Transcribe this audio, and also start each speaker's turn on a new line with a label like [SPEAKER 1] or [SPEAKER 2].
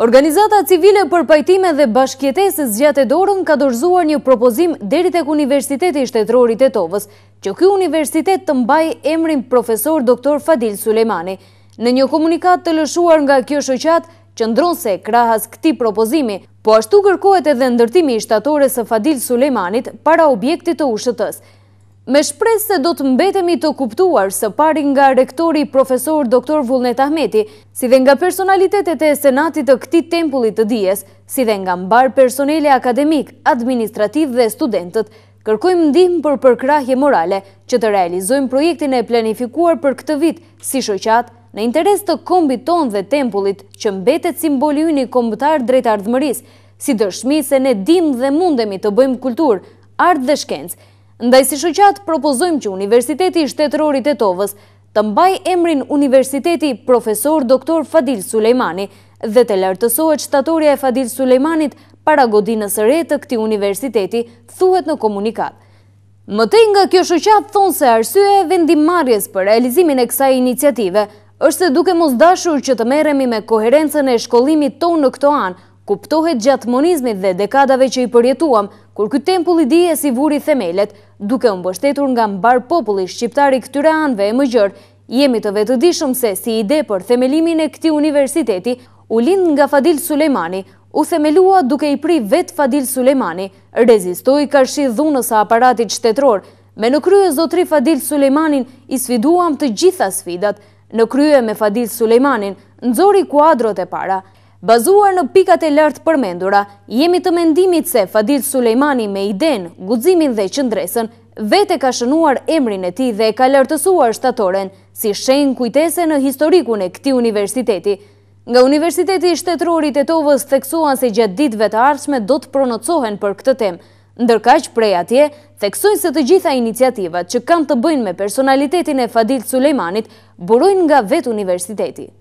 [SPEAKER 1] Organizata civile për pajtime dhe bashkëjetesës gjatë dorën ka dorëzuar një propozim deri tek Universiteti Shtetëror i Tetovës, që ky universitet të mbajë emrin Profesor Dr. Fadil Sulejmani. Në një komunikat të lëshuar nga kjo shoqat, qëndron se krahas këtij propozimi, po ashtu kërkohet edhe ndërtimi i shtatores së Fadil Sulejmanit para objektit të USHT-s. Me shpresë se do të mbetemi të kuptuar së pari nga rektori Profesor Dr. Vullnet Ahmeti, si dhe nga personalitetet e senatit të këtij tempulli të dijes, si dhe nga mbar personeli akademik, administrativ dhe studentët, kërkojmë ndihmë për përkrahje morale që të realizojmë projektin e planifikuar për këtë vit si shoqat në interes të kombit ton dhe tempullit që mbetet simboli ynë i kombëtar drejt ardhmërisë, si dëshmi se ne dim dhe mundemi të bëjmë kulturë, art dhe shkencë. Ndaj si shoqat propozojmë që Universiteti Shtetëror i Tetovës të mbajë emrin Universiteti Profesor Dr. Fadil Sulejmani dhe të lartësohet shtatorja e Fadil Sulejmanit para godinës së re të këtij universiteti, thuhet në komunikat. Mëtej nga kjo shoqat thonë se arsyeja e vendimmarrjes për realizimin e kësaj iniciative është se duke mos dashur që të merremi me koherencën e shkollimit tonë në këto anë, kuptohet gjatë monizmit dhe dekadave që i përjetuam, kur ky tempull i dijes i vuri themelet, duke u mbështetur nga mbar populli shqiptar i këtyre anëve e më gjerë, jemi të vetëdijshëm se si ide për themelimin e këtij universiteti u lind nga Fadil Sulejmani, u themelua duke i pri vet Fadil Sulejmani, rezistoi karshi dhunës së aparatit shtetëror. Me në krye zotri Fadil Sulejmanin i sfiduam të gjitha sfidat. Në krye me Fadil Sulejmanin nxori kuadrot e para. Bazuar në pikat e lartë përmendura, jemi të mendimit se Fadil Sulejmani me idenë, guximin dhe qëndresën, vete ka shënuar emrin e tij dhe ka lartësuar shtatoren si shenjë kujtese në historikun e këtij universiteti. Nga Universiteti Shtetëror i Tetovës theksuan se gjatë ditëve të ardhshme do të pronocohen për këtë temë. Ndërkaq prej atje, theksojnë se të gjitha iniciativat që kanë të bëjnë me personalitetin e Fadil Sulejmanit burojnë nga vetë universiteti.